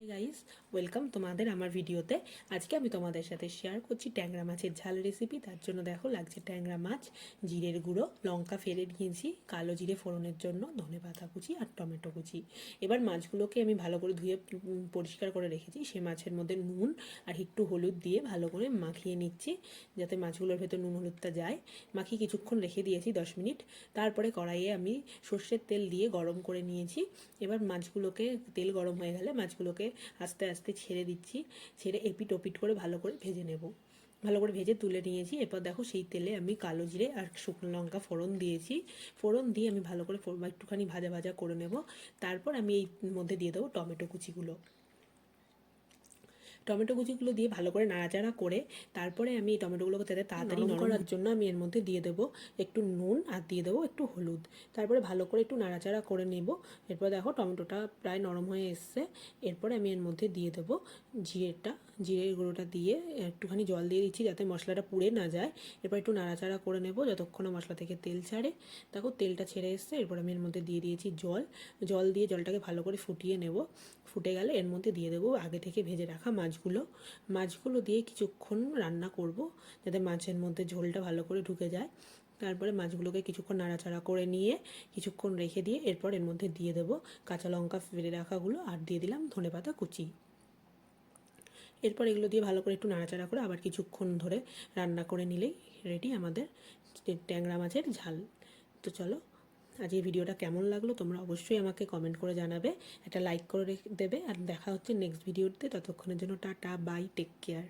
Guys, welcome তোমাদের আমার ভিডিওতে। আজকে আমি তোমাদের সাথে শেয়ার করছি ট্যাংরা মাছের ঝাল রেসিপি। তার জন্য দেখো লাগছে ট্যাংরা মাছ, জিরের গুঁড়ো, লঙ্কা ফেলে নিয়েছি, কালো জিরে ফোড়নের জন্য, ধনেপাতা কুচি আর টমেটো কুচি। এবার মাছগুলোকে আমি ভালো করে ধুয়ে পরিষ্কার করে রেখেছি। সে মাছের মধ্যে নুন আর একটু হলুদ দিয়ে ভালো করে মাখিয়ে নিচ্ছি, যাতে মাছগুলোর ভেতর নুন হলুদটা যায়। মাখিয়ে কিছুক্ষণ রেখে দিয়েছি 10 মিনিট। তারপরে কড়াইয়ে আমি সর্ষের তেল দিয়ে গরম করে নিয়েছি। এবার মাছগুলোকে, তেল গরম হয়ে গেলে মাছগুলোকে আস্তে আস্তে ছেড়ে দিচ্ছি। ছেড়ে এপিট ওপিট করে ভালো করে ভেজে নেব। ভালো করে ভেজে তুলে নিয়েছি। এরপর দেখো সেই তেলে আমি কালো জিরে আর শুকনো লঙ্কা ফোড়ন দিয়েছি। ফোড়ন দিয়ে আমি ভালো করে একটুখানি ভাজা ভাজা করে নেব। তারপর আমি এই মধ্যে দিয়ে দেবো টমেটো কুচিগুলো। টমেটো কুচিগুলো দিয়ে ভালো করে নাড়াচাড়া করে তারপরে আমি এই টমেটোগুলোকে তাতে তাড়াতাড়ি নরম করার জন্য আমি এর মধ্যে দিয়ে দেবো একটু নুন আর দিয়ে দেবো একটু হলুদ। তারপরে ভালো করে একটু নাড়াচাড়া করে নেব। এরপর দেখো টমেটোটা প্রায় নরম হয়ে এসছে। এরপরে আমি এর মধ্যে দিয়ে দেবো জিরের গুঁড়োটা দিয়ে একটুখানি জল দিয়ে দিচ্ছি, যাতে মশলাটা পুড়ে না যায়। এরপর একটু নাড়াচাড়া করে নেব যতক্ষণে মশলা থেকে তেল ছাড়ে। দেখো তেলটা ছেড়ে এসছে। এরপর আমি এর মধ্যে দিয়ে দিয়েছি জল দিয়ে জলটাকে ভালো করে ফুটিয়ে নেব। ফুটে গেলে এর মধ্যে দিয়ে দেবো আগে থেকে ভেজে রাখা মাছগুলো দিয়ে কিছুক্ষণ রান্না করব, যাতে মাছের মধ্যে ঝোলটা ভালো করে ঢুকে যায়। তারপরে মাছগুলোকে কিছুক্ষণ নাড়াচাড়া করে নিয়ে কিছুক্ষণ রেখে দিয়ে এরপর এর মধ্যে দিয়ে দেবো কাঁচা লঙ্কা ফেলে রাখাগুলো আর দিয়ে দিলাম ধনেপাতা কুচি। এরপর এগুলো দিয়ে ভালো করে একটু নাড়াচাড়া করে আবার কিছুক্ষণ ধরে রান্না করে নিলেই রেডি আমাদের ট্যাংরা মাছের ঝাল। তো চলো, আজ এই ভিডিওটা কেমন লাগলো তোমরা অবশ্যই আমাকে কমেন্ট করে জানাবে, একটা লাইক করে দেবে। আর দেখা হচ্ছে নেক্সট ভিডিওতে। ততক্ষণের জন্য টাটা, বাই, টেক কেয়ার।